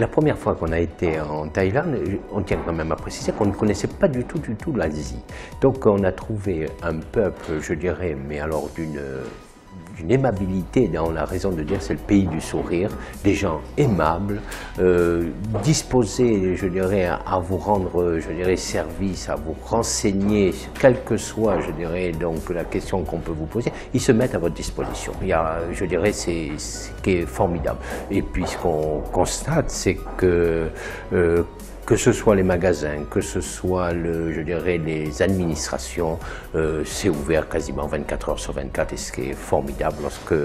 La première fois qu'on a été en Thaïlande, on tient quand même à préciser qu'on ne connaissait pas du tout l'Asie. Donc on a trouvé un peuple, je dirais, mais alors d'une aimabilité, dans la raison de dire c'est le pays du sourire, des gens aimables, disposés, je dirais, à vous rendre, je dirais, service, à vous renseigner, quelle que soit, je dirais, donc la question qu'on peut vous poser, ils se mettent à votre disposition. Il y a, je dirais, c'est ce qui est formidable. Et puis ce qu'on constate, c'est que ce soit les magasins, que ce soit, je dirais, les administrations, c'est ouvert quasiment 24 heures sur 24 et ce qui est formidable lorsque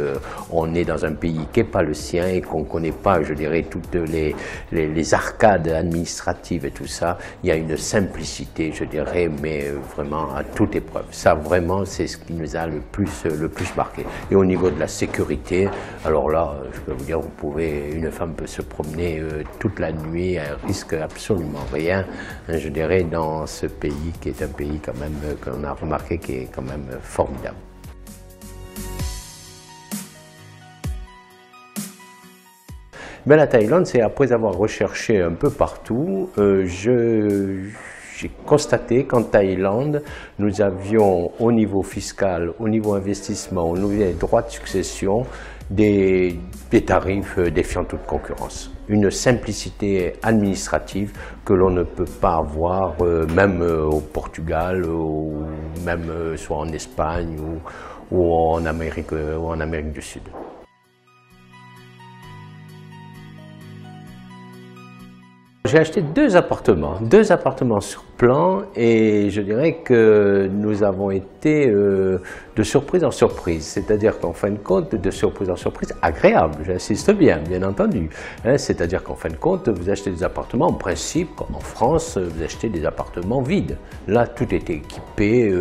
on est dans un pays qui n'est pas le sien et qu'on ne connaît pas, je dirais, toutes les arcades administratives et tout ça. Il y a une simplicité, je dirais, mais vraiment à toute épreuve. Ça, vraiment, c'est ce qui nous a le plus marqué. Et au niveau de la sécurité, alors là, je peux vous dire, une femme peut se promener toute la nuit à un risque absolument rien, je dirais, dans ce pays qui est un pays quand même qu'on a remarqué qui est quand même formidable. Mais la Thaïlande, c'est après avoir recherché un peu partout, j'ai constaté qu'en Thaïlande, nous avions au niveau fiscal, au niveau investissement, au niveau des droits de succession, des tarifs défiant toute concurrence. Une simplicité administrative que l'on ne peut pas avoir même au Portugal, ou même soit en Espagne ou en Amérique du Sud. J'ai acheté deux appartements sur plan et je dirais que nous avons été de surprise en surprise, c'est-à-dire qu'en fin de compte, de surprise en surprise, agréable, j'insiste bien entendu, hein, c'est-à-dire qu'en fin de compte, vous achetez des appartements, en principe, comme en France, vous achetez des appartements vides. Là, tout était équipé,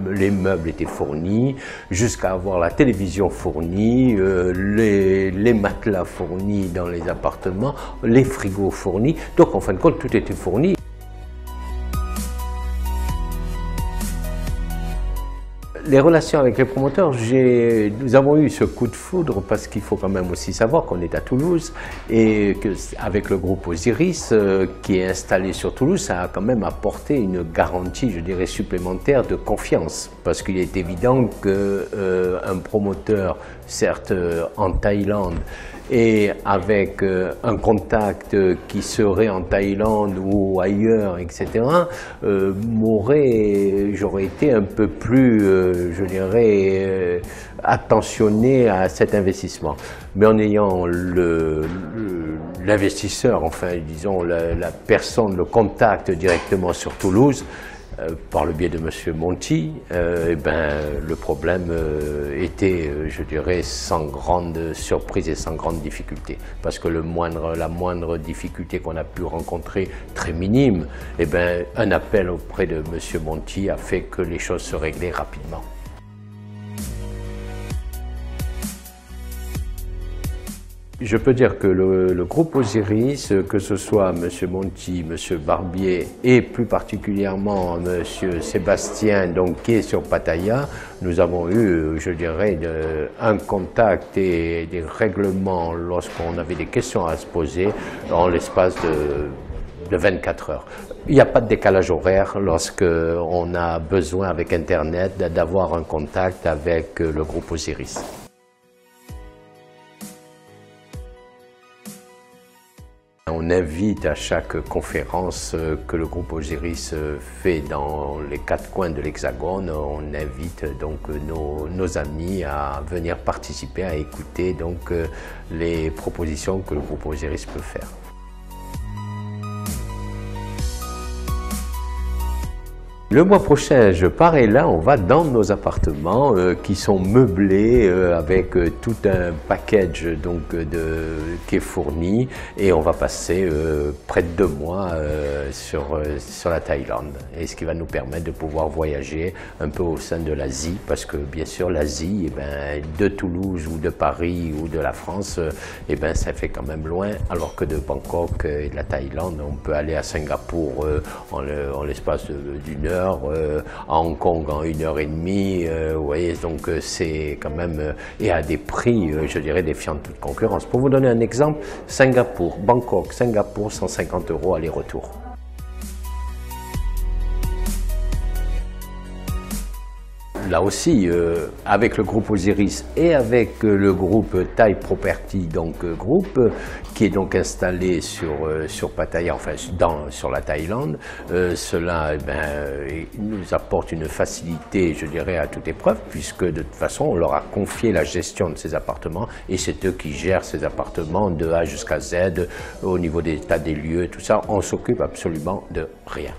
les meubles étaient fournis, jusqu'à avoir la télévision fournie, les matelas fournis dans les appartements, les frigos fournis, donc en fin de compte, tout était fourni. Les relations avec les promoteurs, nous avons eu ce coup de foudre parce qu'il faut quand même aussi savoir qu'on est à Toulouse et qu'avec le groupe Osiris qui est installé sur Toulouse, ça a quand même apporté une garantie, je dirais, supplémentaire de confiance. Parce qu'il est évident qu'un promoteur, certes en Thaïlande, et avec un contact qui serait en Thaïlande ou ailleurs, etc., j'aurais été un peu plus, je dirais, attentionné à cet investissement. Mais en ayant l'investisseur, enfin, disons, la personne, le contact directement sur Toulouse, par le biais de M. Monti, le problème était, je dirais, sans grande surprise et sans grande difficulté. Parce que la moindre difficulté qu'on a pu rencontrer, très minime, un appel auprès de M. Monti a fait que les choses se réglaient rapidement. Je peux dire que le groupe Osiris, que ce soit M. Monti, M. Barbier et plus particulièrement M. Sébastien, donc, qui est sur Pattaya, nous avons eu, je dirais, un contact et des règlements lorsqu'on avait des questions à se poser en l'espace de 24 heures. Il n'y a pas de décalage horaire lorsqu'on a besoin avec Internet d'avoir un contact avec le groupe Osiris. On invite à chaque conférence que le groupe Osiris fait dans les 4 coins de l'Hexagone, on invite donc nos amis à venir participer, à écouter donc les propositions que le groupe Osiris peut faire. Le mois prochain, je pars et là, on va dans nos appartements qui sont meublés avec tout un package donc, qui est fourni et on va passer près de 2 mois sur la Thaïlande. Et ce qui va nous permettre de pouvoir voyager un peu au sein de l'Asie parce que bien sûr l'Asie, de Toulouse ou de Paris ou de la France, ça fait quand même loin alors que de Bangkok et de la Thaïlande, on peut aller à Singapour en l'espace d'1 heure. heure, à Hong Kong en 1h30, vous voyez, donc c'est quand même, et à des prix, je dirais, défiant toute concurrence. Pour vous donner un exemple, Singapour, Bangkok, Singapour, 150 € aller-retour. Là aussi, avec le groupe Osiris et avec le groupe Thai Property, donc groupe qui est donc installé sur Pattaya, enfin sur la Thaïlande, cela nous apporte une facilité, je dirais, à toute épreuve, puisque de toute façon, on leur a confié la gestion de ces appartements et c'est eux qui gèrent ces appartements de A jusqu'à Z, au niveau des états des lieux, tout ça. On s'occupe absolument de rien.